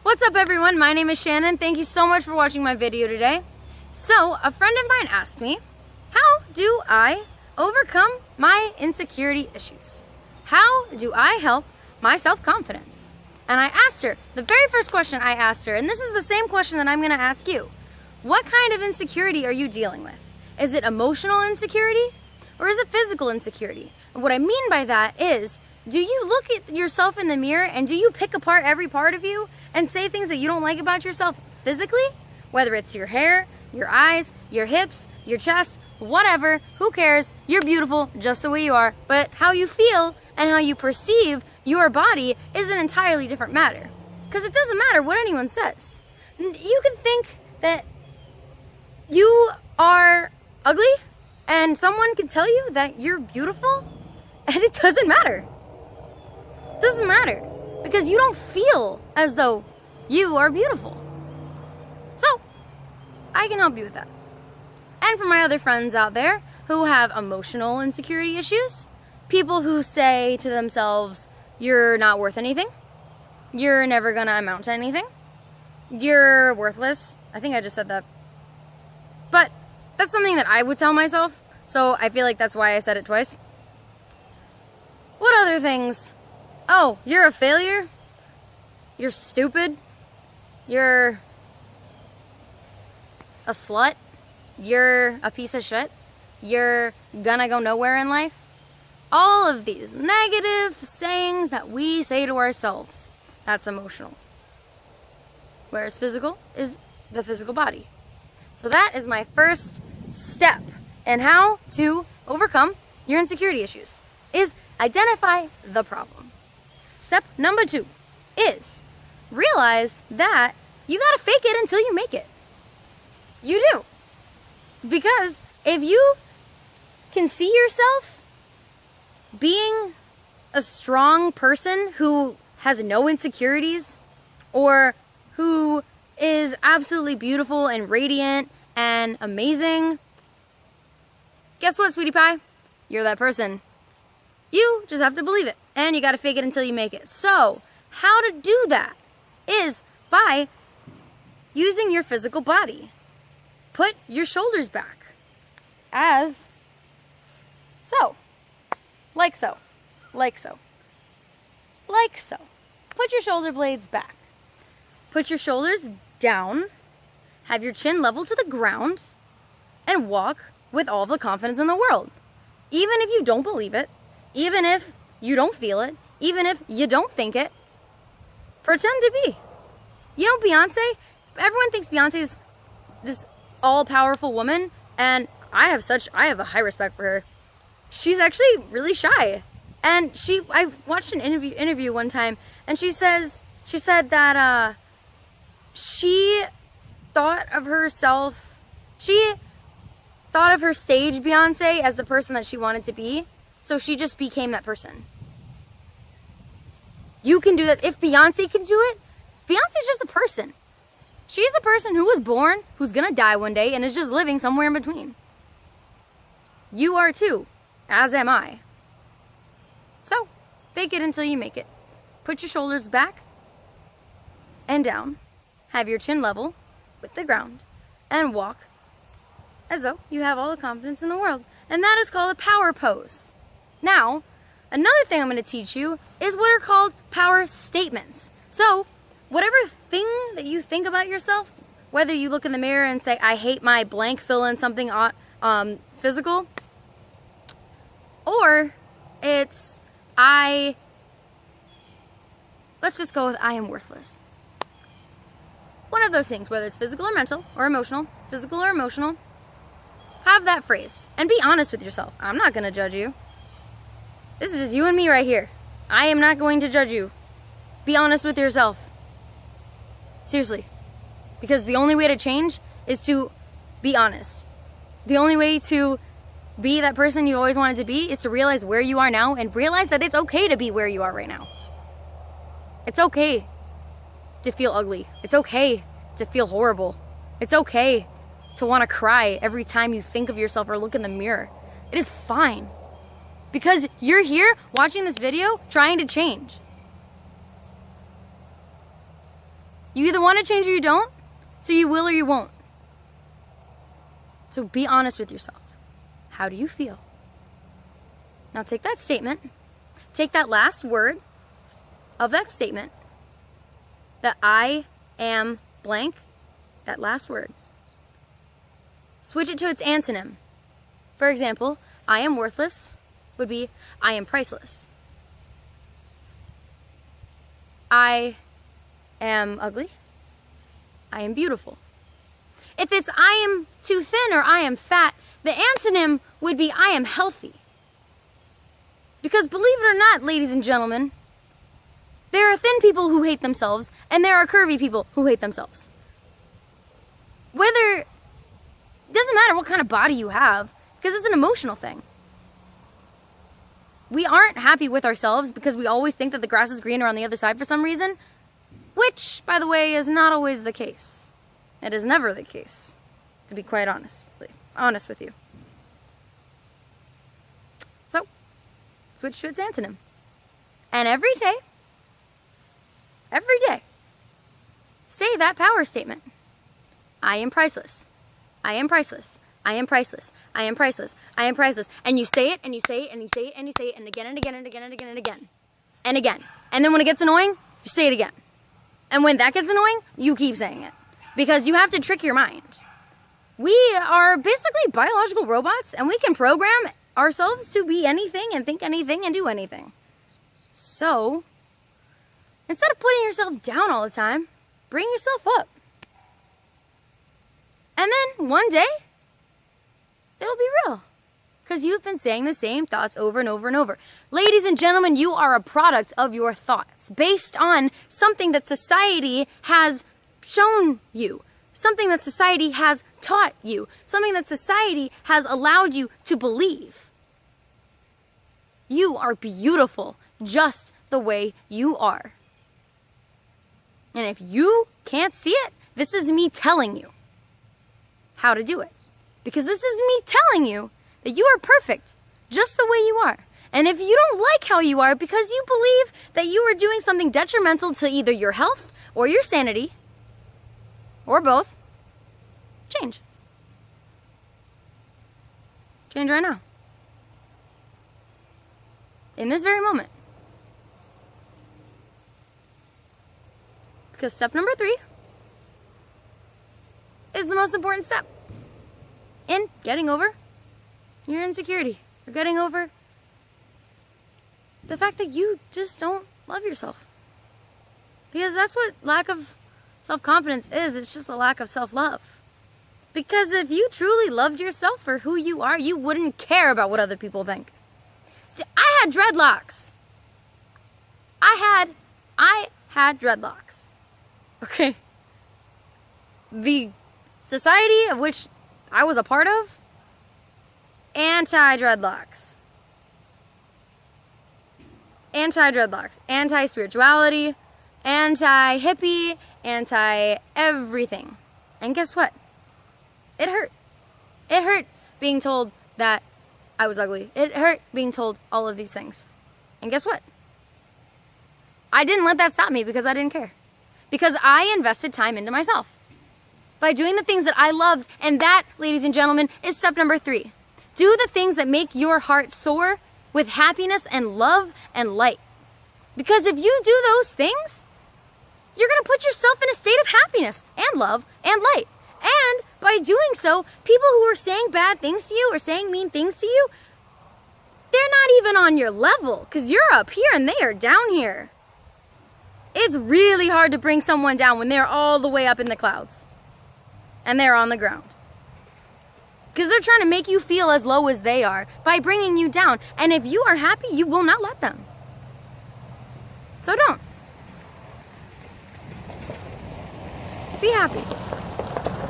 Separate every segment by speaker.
Speaker 1: What's up everyone, my name is Shannon. Thank you so much for watching my video today. So, a friend of mine asked me, how do I overcome my insecurity issues? How do I help my self-confidence? And I asked her, the very first question I asked her, and this is the same question that I'm gonna ask you. What kind of insecurity are you dealing with? Is it emotional insecurity or is it physical insecurity? And what I mean by that is, do you look at yourself in the mirror and do you pick apart every part of you and say things that you don't like about yourself physically? Whether it's your hair, your eyes, your hips, your chest, whatever, who cares? You're beautiful just the way you are, but how you feel and how you perceive your body is an entirely different matter. Because it doesn't matter what anyone says. You can think that you are ugly and someone can tell you that you're beautiful and it doesn't matter. It doesn't matter because you don't feel as though you are beautiful. So, I can help you with that. And for my other friends out there who have emotional insecurity issues, people who say to themselves, you're not worth anything, you're never gonna amount to anything, you're worthless. I think I just said that. But that's something that I would tell myself, so I feel like that's why I said it twice. What other things? Oh, you're a failure? You're stupid? You're a slut? You're a piece of shit? You're gonna go nowhere in life? All of these negative sayings that we say to ourselves, that's emotional. Whereas physical is the physical body. So that is my first step in how to overcome your insecurity issues, is identify the problem. Step number 2 is realize that you gotta fake it until you make it. You do. Because if you can see yourself being a strong person who has no insecurities or who is absolutely beautiful and radiant and amazing, guess what, sweetie pie? You're that person. You just have to believe it, and you gotta fake it until you make it. So, how to do that is by using your physical body. Put your shoulders back, as so, like so, like so, like so. Put your shoulder blades back. Put your shoulders down, have your chin level to the ground, and walk with all the confidence in the world. Even if you don't believe it, even if you don't feel it, even if you don't think it, pretend to be. You know Beyonce? Everyone thinks Beyonce is this all-powerful woman, and I have a high respect for her. She's actually really shy. And I watched an interview one time, and she said that she thought of her stage Beyonce as the person that she wanted to be, so she just became that person. You can do that. If Beyonce can do it, Beyonce's just a person. She's a person who was born, who's gonna die one day, and is just living somewhere in between. You are too, as am I. So, fake it until you make it. Put your shoulders back and down. Have your chin level with the ground. And walk as though you have all the confidence in the world. And that is called a power pose. Now, another thing I'm going to teach you is what are called power statements. So, whatever thing that you think about yourself, whether you look in the mirror and say, I hate my blank, fill in something physical, or it's, let's just go with I am worthless. One of those things, whether it's physical or mental, or emotional, physical or emotional, have that phrase. And be honest with yourself. I'm not going to judge you. This is just you and me right here. I am not going to judge you. Be honest with yourself. Seriously. Because the only way to change is to be honest. The only way to be that person you always wanted to be is to realize where you are now and realize that it's okay to be where you are right now. It's okay to feel ugly. It's okay to feel horrible. It's okay to want to cry every time you think of yourself or look in the mirror. It is fine. Because you're here watching this video trying to change. You either want to change or you don't, so you will or you won't. So be honest with yourself. How do you feel? Now take that statement, take that last word of that statement, that I am blank, that last word. Switch it to its antonym. For example, I am worthless would be I am priceless. I am ugly. I am beautiful. If it's I am too thin or I am fat, the antonym would be I am healthy. Because believe it or not, ladies and gentlemen, there are thin people who hate themselves and there are curvy people who hate themselves. It doesn't matter what kind of body you have, because it's an emotional thing. We aren't happy with ourselves because we always think that the grass is greener on the other side for some reason, which, by the way, is not always the case. It is never the case, to be quite honest with you. So, switch to its antonym. And every day, say that power statement. I am priceless. I am priceless. I am priceless. I am priceless. I am priceless. And you say it, and you say it, and you say it, and you say it, and again, and again, and again, and again, and again. And again. And then when it gets annoying, you say it again. And when that gets annoying, you keep saying it. Because you have to trick your mind. We are basically biological robots, and we can program ourselves to be anything, and think anything, and do anything. So, instead of putting yourself down all the time, bring yourself up. And then, one day, it'll be real. Because you've been saying the same thoughts over and over and over. Ladies and gentlemen, you are a product of your thoughts. Based on something that society has shown you. Something that society has taught you. Something that society has allowed you to believe. You are beautiful just the way you are. And if you can't see it, this is me telling you how to do it. Because this is me telling you that you are perfect just the way you are. And if you don't like how you are because you believe that you are doing something detrimental to either your health or your sanity, or both, change. Change right now. In this very moment. Because step number 3 is the most important step in getting over your insecurity, or getting over the fact that you just don't love yourself. Because that's what lack of self-confidence is. It's just a lack of self-love. Because if you truly loved yourself for who you are, you wouldn't care about what other people think. I had dreadlocks. I had dreadlocks. Okay. The society of which I was a part of, anti-dreadlocks. Anti-dreadlocks. Anti-spirituality. Anti-hippie. Anti-everything. And guess what? It hurt. It hurt being told that I was ugly. It hurt being told all of these things. And guess what? I didn't let that stop me because I didn't care. Because I invested time into myself. By doing the things that I loved. And that, ladies and gentlemen, is step number 3. Do the things that make your heart soar with happiness and love and light. Because if you do those things, you're going to put yourself in a state of happiness and love and light. And by doing so, people who are saying bad things to you or saying mean things to you, they're not even on your level. Because you're up here and they are down here. It's really hard to bring someone down when they're all the way up in the clouds. And they're on the ground. Because they're trying to make you feel as low as they are by bringing you down. And if you are happy, you will not let them. So don't. Be happy.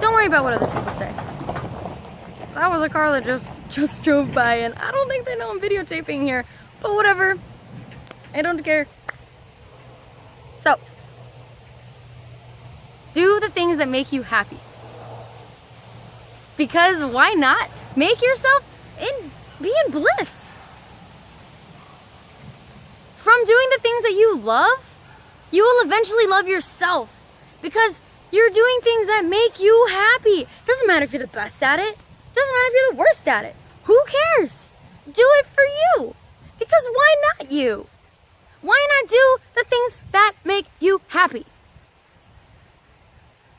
Speaker 1: Don't worry about what other people say. That was a car that just drove by, and I don't think they know I'm videotaping here. But whatever. I don't care. So, do the things that make you happy. Because why not? Make yourself be in bliss. From doing the things that you love, you will eventually love yourself. Because you're doing things that make you happy. Doesn't matter if you're the best at it. Doesn't matter if you're the worst at it. Who cares? Do it for you. Because why not you? Why not do the things that make you happy?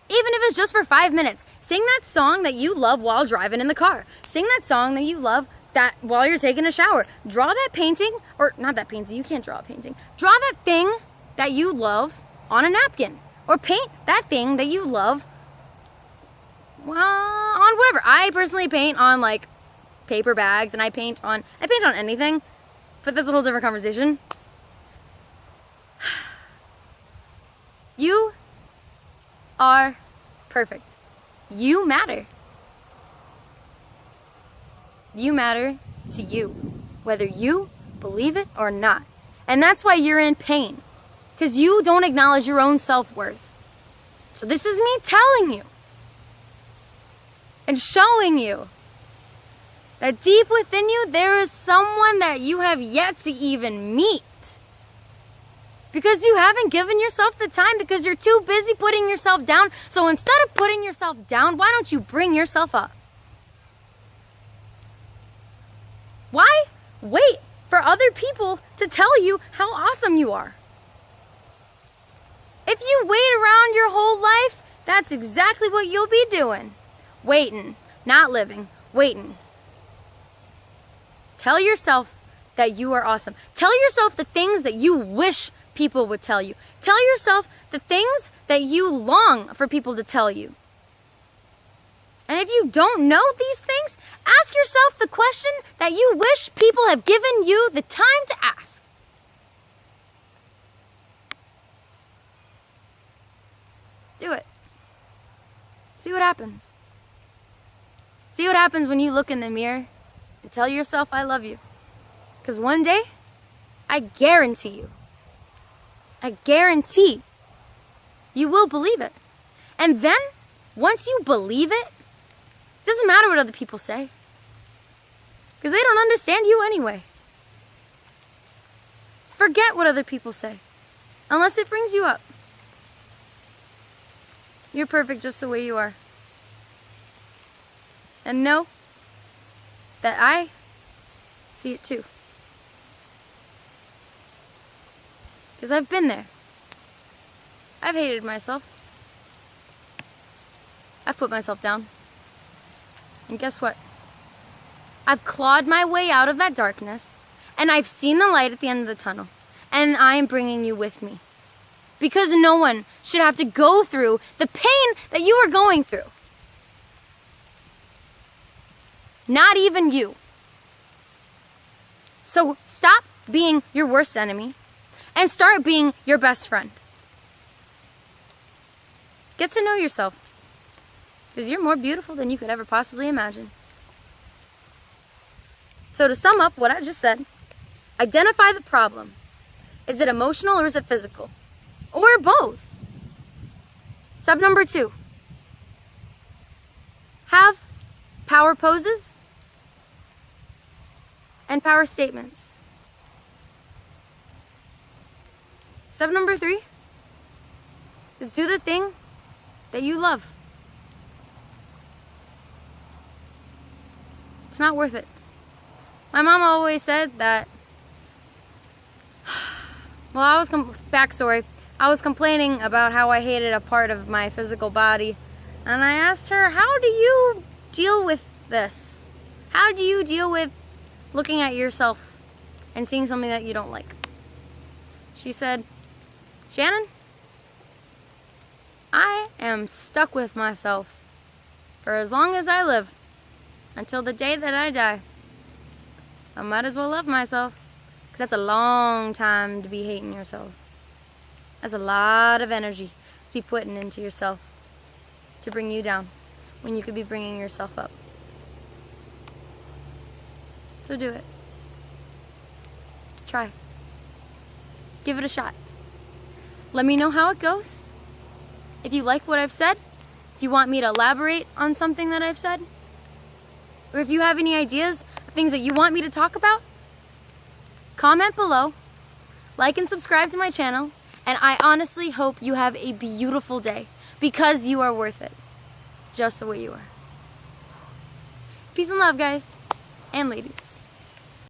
Speaker 1: Even if it's just for 5 minutes. Sing that song that you love while driving in the car. Sing that song that you love that while you're taking a shower. Draw that painting, or not that painting, you can't draw a painting. Draw that thing that you love on a napkin. Or paint that thing that you love on whatever. I personally paint on like paper bags, and I paint on anything, but that's a whole different conversation. You are perfect. You matter. You matter to you, whether you believe it or not. And that's why you're in pain, because you don't acknowledge your own self-worth. So this is me telling you and showing you that deep within you, there is someone that you have yet to even meet. Because you haven't given yourself the time, because you're too busy putting yourself down. So instead of putting yourself down, why don't you bring yourself up? Why wait for other people to tell you how awesome you are? If you wait around your whole life, that's exactly what you'll be doing. Waiting, not living, waiting. Tell yourself that you are awesome. Tell yourself the things that you wish people would tell you. Tell yourself the things that you long for people to tell you. And if you don't know these things, ask yourself the question that you wish people have given you the time to ask. Do it. See what happens. See what happens when you look in the mirror and tell yourself, I love you. Because one day, I guarantee you will believe it. And then, once you believe it, it doesn't matter what other people say. Because they don't understand you anyway. Forget what other people say. Unless it brings you up. You're perfect just the way you are. And know that I see it too. Because I've been there. I've hated myself. I've put myself down. And guess what? I've clawed my way out of that darkness, and I've seen the light at the end of the tunnel. And I'm bringing you with me. Because no one should have to go through the pain that you are going through. Not even you. So stop being your worst enemy and start being your best friend. Get to know yourself. Because you're more beautiful than you could ever possibly imagine. So to sum up what I just said, identify the problem. Is it emotional or is it physical? Or both? Step number 2. Have power poses and power statements. Step number 3 is do the thing that you love. It's not worth it. My mom always said that, well, backstory, I was complaining about how I hated a part of my physical body, and I asked her, how do you deal with this? How do you deal with looking at yourself and seeing something that you don't like? She said, Shannon, I am stuck with myself for as long as I live, until the day that I die. I might as well love myself, because that's a long time to be hating yourself. That's a lot of energy to be putting into yourself to bring you down when you could be bringing yourself up. So do it. Try. Give it a shot. Let me know how it goes. If you like what I've said, if you want me to elaborate on something that I've said, or if you have any ideas of things that you want me to talk about, comment below, like and subscribe to my channel, And I honestly hope you have a beautiful day because you are worth it. Just the way you are. Peace and love, guys and ladies.